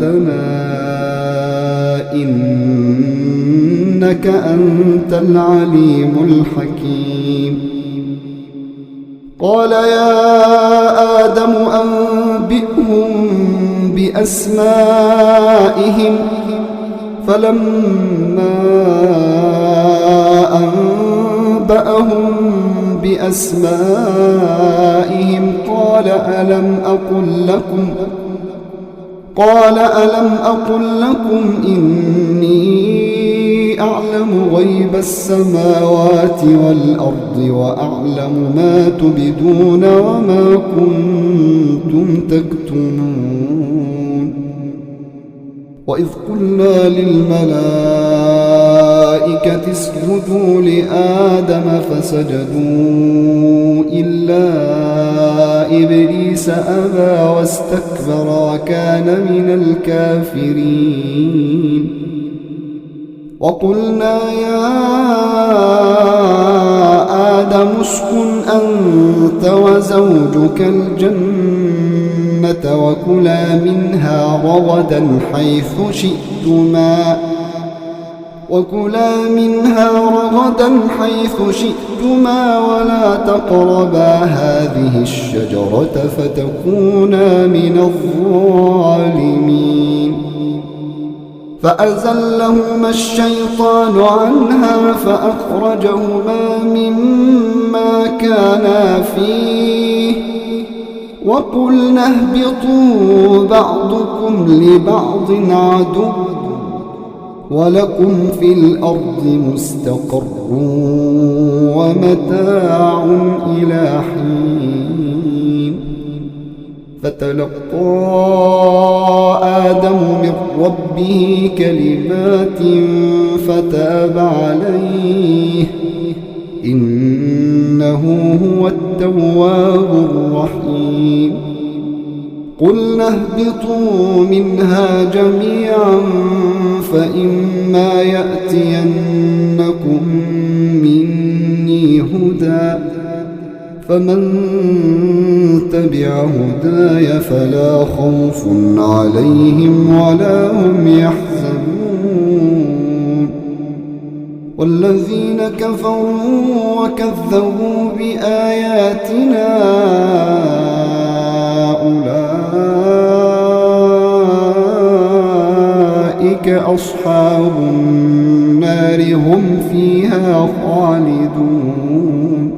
ربنا إنك أنت العليم الحكيم. قال يا آدم أنبئهم بأسمائهم، فلما أنبأهم بأسمائهم قال ألم أقل لكم إني أعلم غيب السماوات والأرض وأعلم ما تبدون وما كنتم تكتمون. وإذ قلنا للملائكة اسجدوا لآدم فسجدوا إلا إبليس أبى واستكبر وكان من الكافرين. وقلنا يا آدم اسكن أنت وزوجك الجنة وكلا منها رغدا حيث شئتما ولا تقربا هذه الشجرة فتكونا من الظالمين. فأزلهما الشيطان عنها فأخرجهما مما كانا فيه وقلنا اهبطوا بعضكم لبعض عدو ولكم في الأرض مستقر ومتاع إلى حين. فتلقى آدم من ربه كلمات فتاب عليه إنه هو التواب الرحيم. قلنا اهبطوا منها جميعا فإما يأتينكم مني هدى فمن تبع هداي فلا خوف عليهم ولا هم يحزنون. والذين كفروا وكذبوا بآياتنا أولئك أصحاب النار هم فيها خالدون.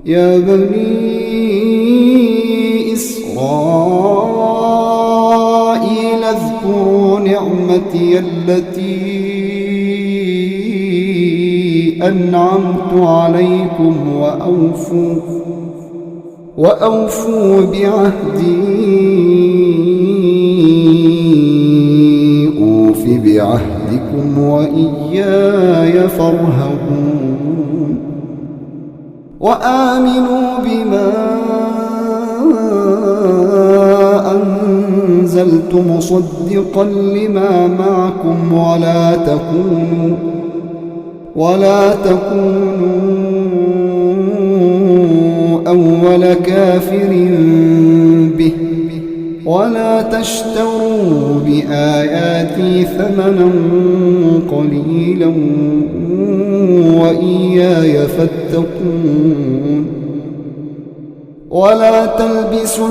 يا بني إسرائيل اذكروا نعمتي التي أنعمت عليكم وأوفوا بعهدي أوف بعهدكم وإياي فارهبون. وآمنوا بما أنزلت مصدقا لما معكم ولا تكونوا أول كافر به ولا تشتروا بآياتي ثمنا قليلا وإياي فاتقون. ولا تلبسوا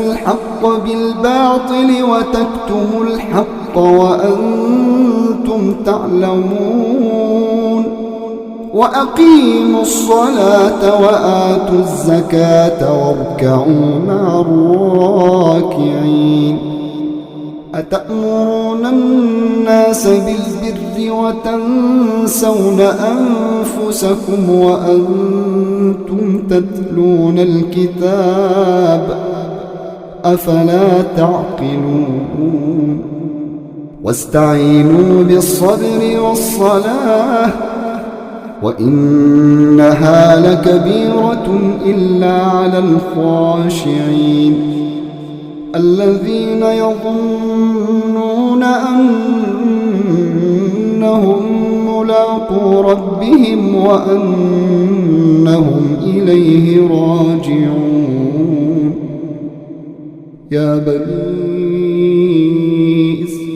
الحق بالباطل وتكتموا الحق وأنتم تعلمون. وأقيموا الصلاة وآتوا الزكاة واركعوا مع الراكعين. أتأمرون الناس بالبر وتنسون أنفسكم وأنتم تتلون الكتاب أفلا تعقلون. واستعينوا بالصبر والصلاة وإنها لكبيرة إلا على الخاشعين الذين يظنون أنهم ملاقو ربهم وأنهم إليه راجعون. يا بني إسرائيل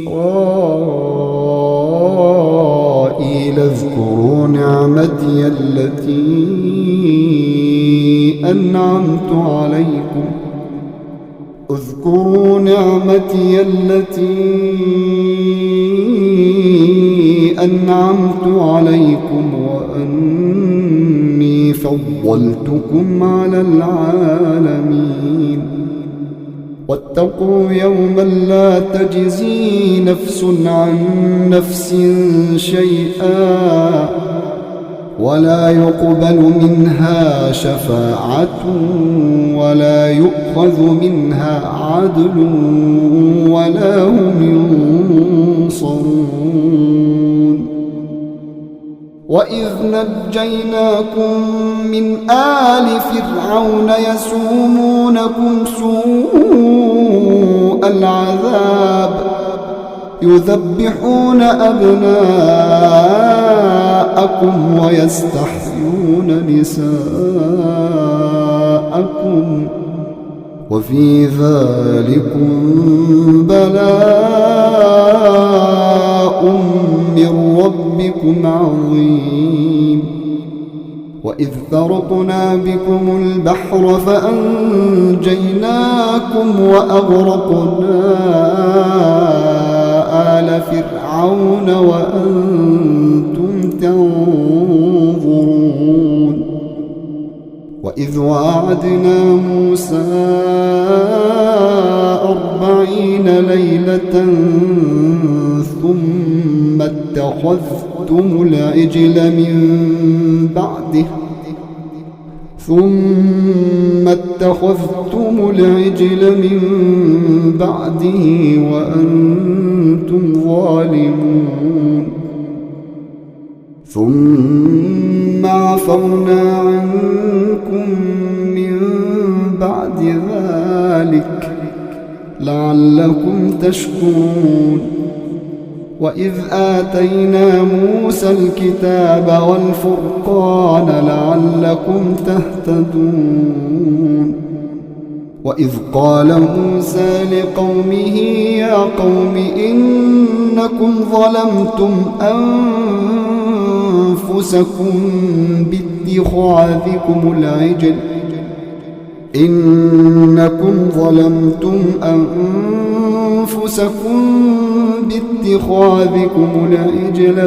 اذكروا نعمتي التي أنعمت عليكم وأني فضلتكم على العالمين واتقوا يوما لا تجزي نفس عن نفس شيئا ولا يقبل منها شفاعة ولا يؤخذ منها عدل ولا هم ينصرون وإذ نجيناكم من آل فرعون يسومونكم سوء العذاب يذبحون أبناءكم ويستحيون نساءكم وفي ذلكم بلاء من ربكم عظيم وإذ فرقنا بكم البحر فأنجيناكم وأغرقنا آل فرعون وأنتم تنظرون وإذ وعدنا موسى 40 ليلة ثم اتخذتم العجل من بعده وأنتم ظالمون ثم عفونا عنكم من بعد ذلك لعلكم تشكرون وإذ آتينا موسى الكتاب والفرقان لعلكم تهتدون وإذ قال موسى لقومه يا قوم إنكم ظلمتم أنفسكم باتخاذكم العجل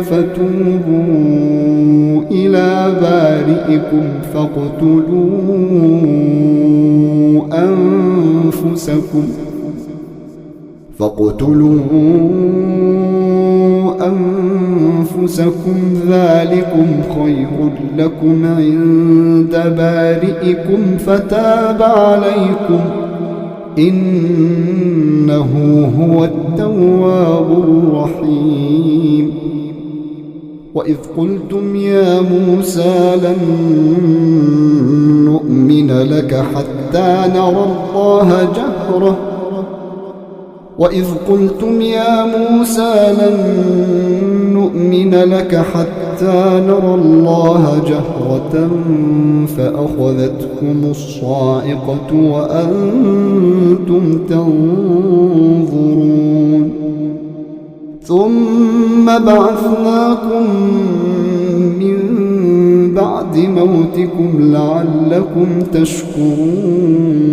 فتوبوا إلى بارئكم فاقتلوا أنفسكم ذلكم خير لكم عند بارئكم فتاب عليكم إنه هو التواب الرحيم وإذ قلتم يا موسى لن نؤمن لك حتى نرى الله جهرة فأخذتكم الصاعقة وأنتم تنظرون ثم بعثناكم من بعد موتكم لعلكم تشكرون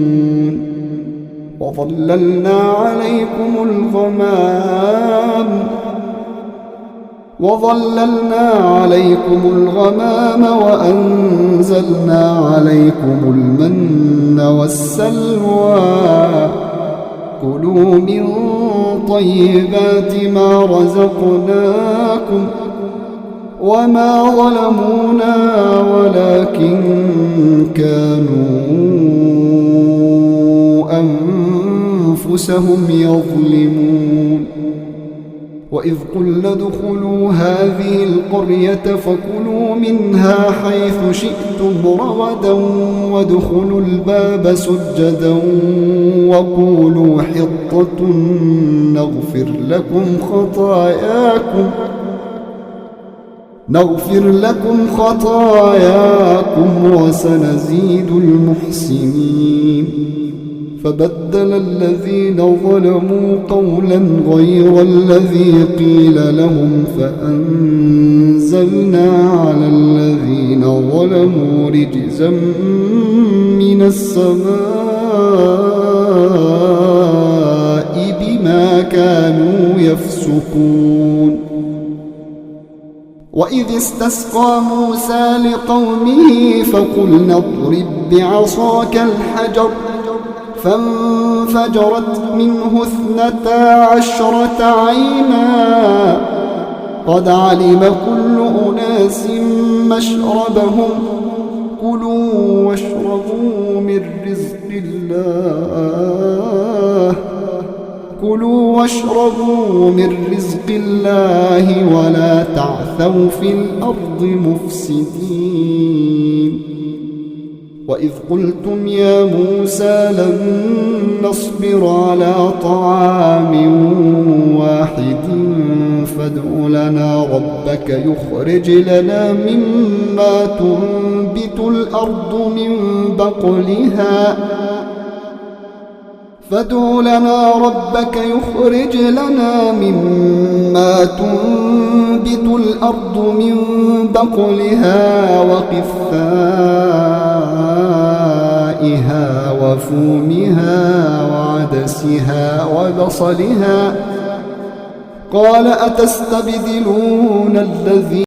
وظللنا عليكم الغمام وأنزلنا عليكم المن والسلوى كلوا من طيبات ما رزقناكم وما ظلمونا ولكن كانوا أنفسهم يظلمون وإذ قلنا ادخلوا هذه القرية فكلوا منها حيث شئتم رغدا وادخلوا الباب سجدا وقولوا حطة نغفر لكم خطاياكم وسنزيد المحسنين فبدل الذين ظلموا قولا غير الذي قيل لهم فأنزلنا على الذين ظلموا رجزا من السماء بما كانوا يفسقون. وإذ استسقى موسى لقومه فقلنا اضرب بعصاك الحجر فانفجرت منه 12 عينا قد علم كل أناس مشربهم كلوا واشربوا من رزق الله ولا تعثوا في الأرض مفسدين. وإذ قلتم يا موسى لن نصبر على طعام واحد فادع لنا ربك يخرج لنا مما تنبت الأرض من بقلها وقثائها وفومها وعدسها وبصلها قال أتستبدلون الذي